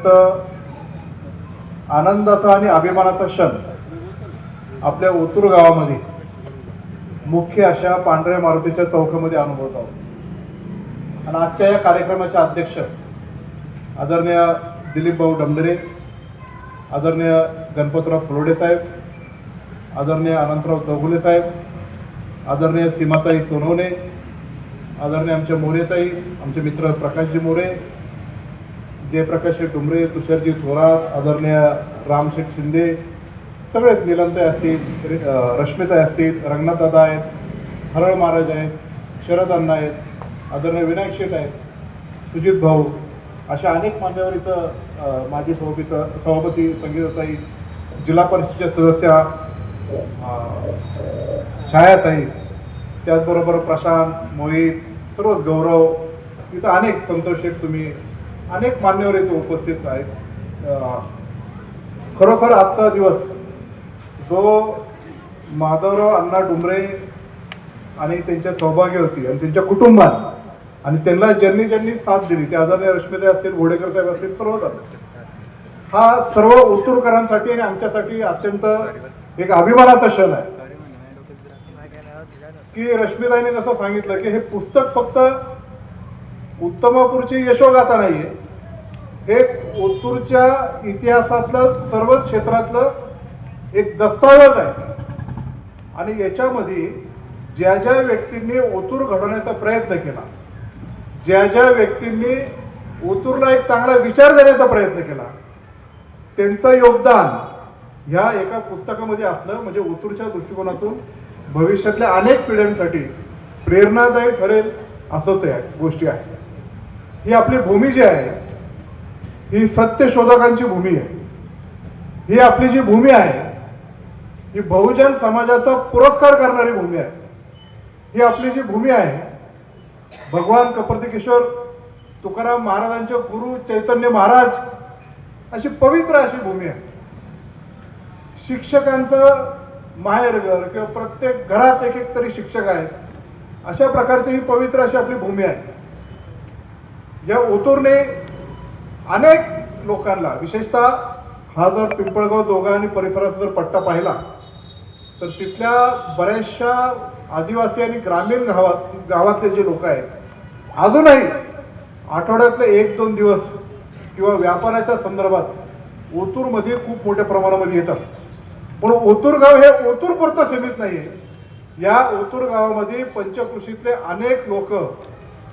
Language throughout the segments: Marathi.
अत्यंत आनंदाचा आणि अभिमानाचा क्षण आपल्या ओतूर गावामध्ये मुख्य अशा पांढऱ्या मारुतीच्या चौकामध्ये अनुभवत आहोत। आणि आजच्या या कार्यक्रमाचे अध्यक्ष आदरणीय दिलीप भाऊ डमदरे, आदरणीय गणपतराव फुलोडे साहेब, आदरणीय अनंतराव चौगुले साहेब, आदरणीय सीमाताई सोनवणे, आदरणीय आमच्या मोरेताई, आमचे मित्र प्रकाशजी मोरे, जयप्रकाश डुमरे, तुषारजी थोरात, आदरणीय रामशेठ शिंदे, सगळेच नीलमताई असतील, रश्मिताई असतील, रंगनाथदादा आहेत, हरळ महाराज आहेत, शरद अण्णा आहेत, आदरणीय विनायक शेठ आहेत, सुजित भाऊ, अशा अनेक मान्यवर इथं माजी सभापती संगीताताई, जिल्हा परिषदेच्या सदस्या छायाताई, त्याचबरोबर प्रशांत, मोहित, सर्वच गौरव, इथं अनेक संतोष शेठ, तुम्ही अनेक मान्यवर इथे उपस्थित आहेत। खरोखर आजचा दिवस जो माधवराव अण्णा डुमरे आणि त्यांच्या सौभाग्यवती आणि त्यांच्या कुटुंबात आणि त्यांना ज्यांनी साथ दिली, ते आदरणीय रश्मिताई असतील, घोडेकर साहेब असतील, सर्व हा सर्व ओतूरकरांसाठी आणि आमच्यासाठी अत्यंत एक अभिमानाचा क्षण आहे की रश्मिताईने जसं सांगितलं की हे पुस्तक फक्त उत्तमापूरची यशोगाथा नाहीये, हे ओतूरच्या इतिहासातलं सर्वच क्षेत्रातलं एक दस्तावेज आहे। आणि याच्यामध्ये ज्या ज्या व्यक्तींनी ओतूर घडवण्याचा प्रयत्न केला, ज्या ज्या व्यक्तींनी ओतूरला एक चांगला विचार देण्याचा प्रयत्न केला, त्यांचं योगदान ह्या एका पुस्तकामध्ये असलं म्हणजे ओतूरच्या दृष्टिकोनातून भविष्यातल्या अनेक पिढ्यांसाठी प्रेरणादायी ठरेल असंच आहे गोष्टी आहे। ही आपली भूमी जी आहे ही सत्य शोधकांची भूमी आहे। ही आपली जी भूमी आहे ही बहुजन समाजाचा पुरस्कार करणारी भूमी आहे। ही आपली जी भूमी आहे भगवान कपर्दिकेश्वर तुकाराम महाराजांचे गुरु चैतन्य महाराज अशी पवित्र अशी भूमी आहे। शिक्षकांचं माहेरघर किंवा प्रत्येक घरात एक एक तरी शिक्षक आहेत, अशा प्रकारची ही पवित्र अशी आपली भूमी आहे। या ओतूरने अनेक लोकांना, विशेषतः हा जर पिंपळगाव दोघा आणि परिसराचा जर पट्टा पाहिला तर तिथल्या बऱ्याचशा आदिवासी आणि ग्रामीण गावातले जे लोक आहेत अजूनही आठवड्यातले 1-2 दिवस किंवा व्यापाराच्या संदर्भात ओतूरमध्ये खूप मोठ्या प्रमाणामध्ये येतात। पण ओतूर गाव हे ओतूर पुरतं सीमित नाहीये। या ओतूर गावामध्ये पंचकृषीतले अनेक लोक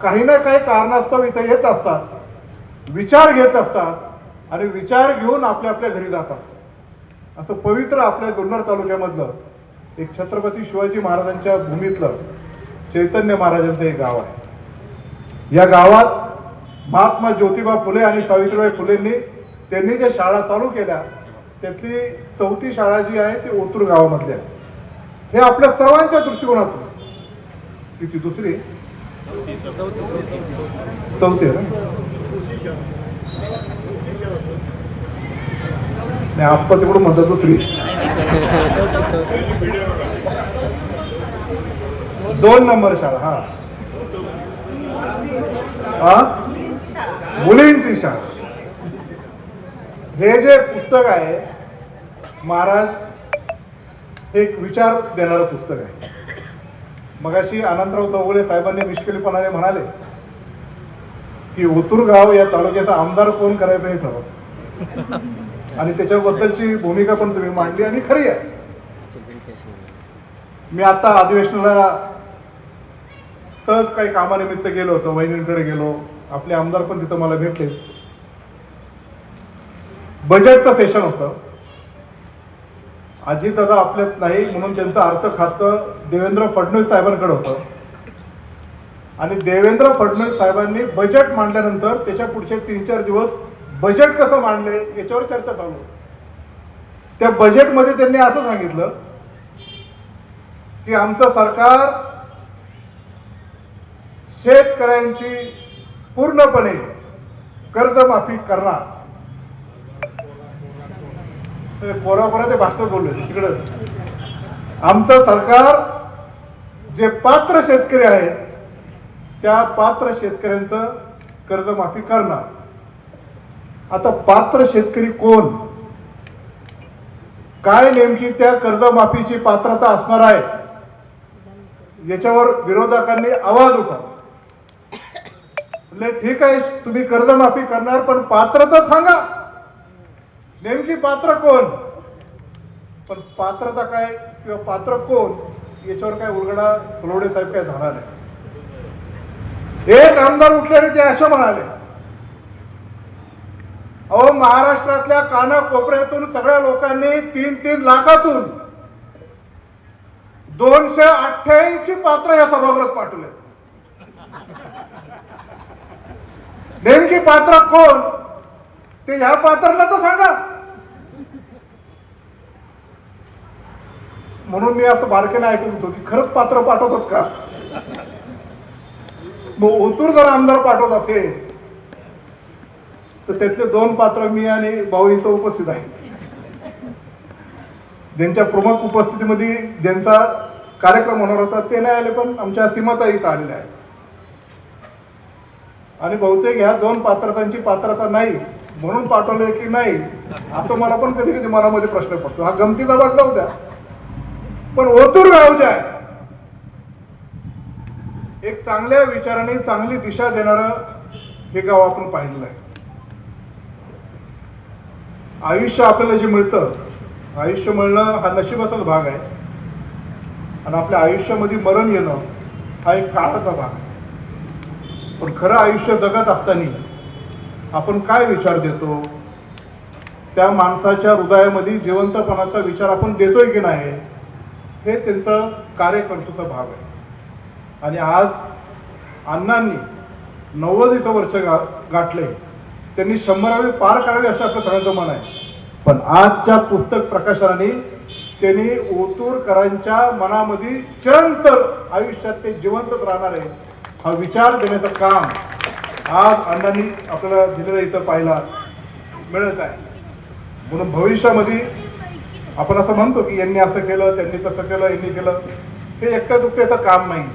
काही ना काही कारणास्तव इथे येत असतात, विचार घेत असतात आणि विचार घेऊन आपल्या आपल्या घरी जातात। असं पवित्र आपल्या जुन्नर तालुक्यामधलं एक छत्रपती शिवाजी महाराजांच्या भूमीतलं चैतन्य महाराजांचं एक गाव आहे। या गावात महात्मा ज्योतिबा फुले आणि सावित्रीबाई फुलेंनी त्यांनी ज्या शाळा चालू केल्या त्यातली 4थी शाळा जी आहे ती ओतूर गावामधली आहे। हे आपल्या सर्वांच्या दृष्टिकोनातून किती दुसरी 4थी नाही आपण तिकडून म्हणतात दुसरी 2 नंबर शाळा हा मुलींची शाळा। हे जे पुस्तक आहे महाराज एक विचार देणारं पुस्तक आहे। मगाशी अनंतराव चौगुले साहेबांनी निष्कलीपणाने म्हणाले की ओतूर गाव या तालुक्याचा आमदार कोण करायचं हे ठरवतं आणि त्याच्याबद्दलची भूमिका पण तुम्ही मांडली आणि खरी आहे। मी आता अधिवेशनाला सहज काही कामानिमित्त गेलो होतो, वहिनींकडे गेलो, आपले आमदार पण तिथं मला भेटले। बजेटचं सेशन होतं, अजितदादा आपल्यात नाही म्हणून त्यांचं अर्थ खातं देवेंद्र फडणवीस साहेबांकडे होतं आणि देवेंद्र फडणवीस साहेबांनी बजेट मांडल्यानंतर त्याच्या पुढचे 3-4 दिवस बजेट कसं मांडले याच्यावर चर्चा चालू। त्या बजेटमध्ये त्यांनी असं सांगितलं की आमचं सरकार शेतकऱ्यांची पूर्णपणे कर्जमाफी करणार। कोरा ते भाषण बोलले तिकडं आमचं सरकार जे पात्र शेतकरी आहेत त्या पात्र शेतकऱ्यांचं कर्जमाफी करणार। आता पात्र शेतकरी कोण, काय नेमकी त्या कर्जमाफीची पात्रता असणार आहे, याच्यावर विरोधकांनी आवाज उठवला. म्हणजे ठीक आहे, तुम्ही कर्जमाफी करणार, पण पात्रता सांगा, नेमकी पात्र कोण. पण पात्रता काय किंवा पात्र कोण याच्यावर काय उलगडा फुलवडे साहेब काय झाला नाही. एक आमदार उठल्याने ते असं म्हणाले, अहो महाराष्ट्रातल्या कानाकोपऱ्यातून सगळ्या लोकांनी 3-3 लाखातून 288 पात्र या सभागृहात पाठवले. नेमकी पात्र कोण ते ह्या पात्राला तर सांगा. म्हणून मी असं बारकेनं ऐकून होतो की खरंच पात्र पाठवतात का. मग ओतूर जर आमदार पाठवत असेल तर त्यातले 2 पात्र मी आणि भाऊ इथं उपस्थित आहे. ज्यांच्या प्रमुख उपस्थितीमध्ये ज्यांचा कार्यक्रम होणार होता ते नाही आले, पण आमच्या सीमाता इथं आलेल्या आहेत. आणि बहुतेक ह्या 2 पात्रतांची पात्रता नाही म्हणून पाठवले की नाही असं मला पण कधी कधी मनामध्ये प्रश्न पडतो. हा गमतीचा भाग जाऊ द्या, पण ओतूर गाव जे आहे एक चांगल्या विचाराने चांगली दिशा देणारं हे गाव आपण पाहिलेलं आहे. आयुष्य आपल्याला जे मिळतं, आयुष्य मिळणं हा नशिबाचाच भाग आहे आणि आपल्या आयुष्यामध्ये मरण येणं हा एक काळाचा भाग आहे. पण खरं आयुष्य जगत असताना आपण काय विचार देतो, त्या माणसाच्या हृदयामध्ये जिवंतपणाचा विचार आपण देतोय की नाही, हे त्यांचं कार्यकर्तृत्वाचा भाग आहे. आणि आज अण्णांनी 90चं वर्ष गाठले, त्यांनी 100वे पार करावे असं आपलं सगळ्यांचं मन आहे. पण आजच्या पुस्तक प्रकाशनाने त्यांनी ओतूरकरांच्या मनामध्ये चिरंतर आयुष्यात ते जिवंतच राहणार आहे हा विचार देण्याचं काम आज अण्णांनी आपल्याला दिलेलं इथं पाहायला मिळत आहे. म्हणून भविष्यामध्ये आपण असं म्हणतो की यांनी असं केलं, त्यांनी तसं केलं, यांनी केलं, हे एकट्या दुकट्याचं काम नाही.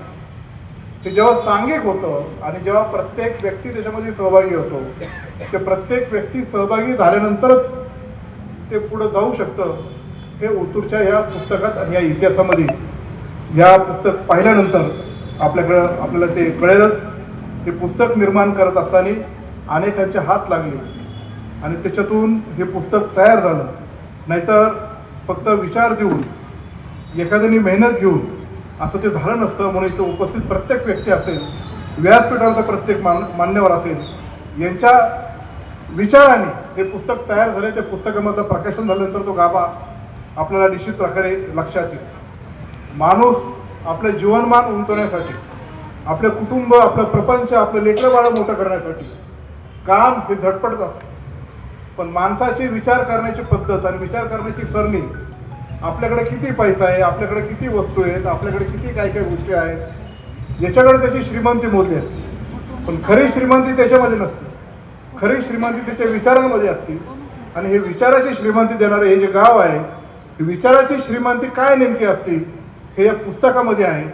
ते जेव्हा सांघिक होतं आणि जेव्हा प्रत्येक व्यक्ती त्याच्यामध्ये सहभागी होतो, ते प्रत्येक व्यक्ती सहभागी झाल्यानंतरच ते पुढे जाऊ शकतं. हे ओतूरच्या ह्या पुस्तकात आणि या इतिहासामध्ये या पुस्तक पाहिल्यानंतर आपल्याला ते कळेलच. हे पुस्तक निर्माण करत असताना अनेकांचे हात लागले आणि त्याच्यातून हे पुस्तक तयार झालं. नाहीतर फक्त विचार देऊन एखाद्याने मेहनत घेऊन असं ते झालं नसतं. म्हणून इथं उपस्थित प्रत्येक व्यक्ती असेल, व्यासपीठावरचा प्रत्येक मान्यवर असेल, यांच्या विचाराने हे पुस्तक तयार झाले. त्या पुस्तकामधलं प्रकाशन झाल्यानंतर तो गाभा आपल्याला निश्चित प्रकारे लक्षात येईल. माणूस आपलं जीवनमान उंचवण्यासाठी, आपलं कुटुंब, आपलं प्रपंच, आपलं लेकरं बाळं मोठं करण्यासाठी काम हे झटपटत असतं. पण माणसाची विचार करण्याची पद्धत आणि विचार करण्याची सरणी, आपल्याकडे किती पैसा आहे, आपल्याकडे किती वस्तू आहेत, आपल्याकडे किती काय काय गोष्टी आहेत, याच्याकडे त्याची श्रीमंती मोजली असते. पण खरी श्रीमंती त्याच्यामध्ये नसते. खरी श्रीमंती त्याच्या विचारांमध्ये असते. आणि हे विचाराची श्रीमंती देणारे हे जे गाव आहे, ही विचाराची श्रीमंती काय नेमकी असते हे या पुस्तकामध्ये आहे.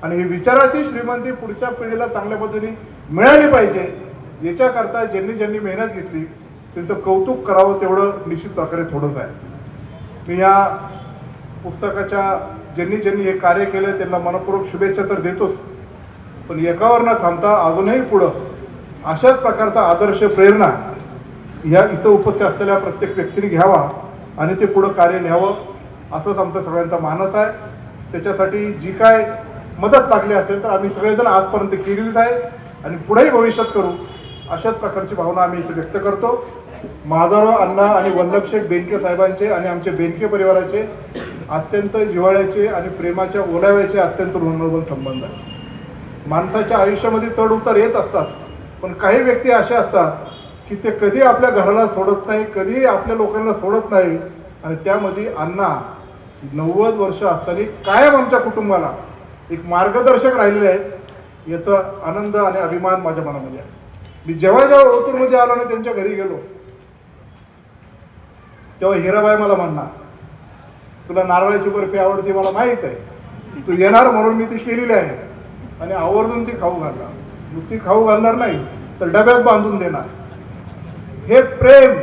आणि ही विचाराची श्रीमंती पुढच्या पिढीला चांगल्या पद्धतीने मिळाली पाहिजे, याच्याकरता ज्यांनी मेहनत घेतली त्यांचं कौतुक करावं तेवढं निश्चित प्रकारे थोडंच आहे. मी या पुस्तकाच्या ज्यांनी हे कार्य केलं त्यांना मनपूर्वक शुभेच्छा तर देतोच, पण एकावर न थांबता अजूनही पुढं अशाच प्रकारचा आदर्श प्रेरणा या इथं उपस्थित असलेल्या प्रत्येक व्यक्तीने घ्यावा आणि ते पुढं कार्य न्यावं असंच आमचा सगळ्यांचा मानस आहे. त्याच्यासाठी जी काय मदत लागली असेल तर आम्ही सगळेजण आजपर्यंत केलेलीच आहे आणि पुढेही भविष्यात करू अशाच प्रकारची भावना आम्ही इथे व्यक्त करतो. माधवराव अण्णा आणि वल्लभशेठ बेनके साहेबांचे आणि आमचे बेनके परिवाराचे अत्यंत जिव्हाळ्याचे आणि प्रेमाच्या ओलाव्याचे अत्यंत ऋणबद्ध संबंध आहे. माणसाच्या आयुष्यामध्ये चढ उतार येत असतात, पण काही व्यक्ती अशा असतात की ते कधी आपल्या घराला सोडत नाही, कधी आपल्या लोकांना सोडत नाही. आणि त्यामध्ये अण्णा 90 वर्ष असताना कायम आमच्या कुटुंबाला एक मार्गदर्शक राहिलेले आहेत, याचा आनंद आणि अभिमान माझ्या मनामध्ये आहे. मी जेव्हा ओतूरमध्ये आलो आणि त्यांच्या घरी गेलो तेव्हा हिराबाई मला म्हणणार, तुला नारळाची बर्फी आवडते मला माहीत आहे, तू येणार म्हणून मी ती केलेली आहे आणि आवर्जून ती खाऊ घालणार. नुसती खाऊ घालणार नाही तर डब्यात बांधून देणार. हे प्रेम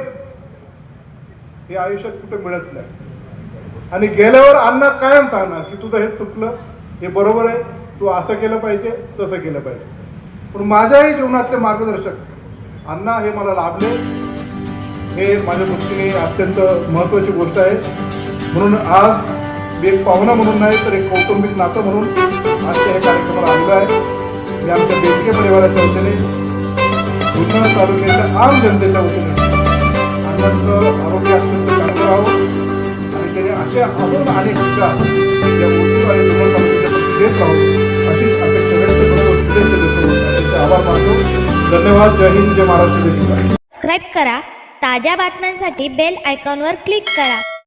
हे आयुष्यात कुठे मिळत नाही. आणि गेल्यावर अण्णा कायम सांगणार की तुझं हे चुकलं, हे बरोबर आहे, तू असं केलं पाहिजे, तसं केलं पाहिजे. पण माझ्याही जीवनातले मार्गदर्शक अण्णा हे मला लाभले, हे माझ्या दृष्टीने अत्यंत महत्त्वाची गोष्ट आहे. म्हणून आज मी एक पाहुणा म्हणून नाही तर एक कौटुंबिक नातं म्हणून आजच्या या कार्यक्रमाला आलेलो आहे. मी आमच्या बेडके परिवाराच्या वतीने जुन्नर तालुक्याच्या आम जनतेच्या वतीने अण्णांचं आरोग्य अत्यंत चांगलं राहावं आणि त्याने असे अजून अनेक विचार या मोठी आणि जुन्नर तालुक्याच्या प्रती देत राहू अशीच अपेक्षा व्यक्त करतो. शुभेच्छा देतो. त्यांचे आभार मानतो. धन्यवाद. जय हिंद, जय महाराष्ट्र, जय शिवराय. सबस्क्राईब करा. ताज्या बातम्यांसाठी बेल आयकॉनवर क्लिक करा.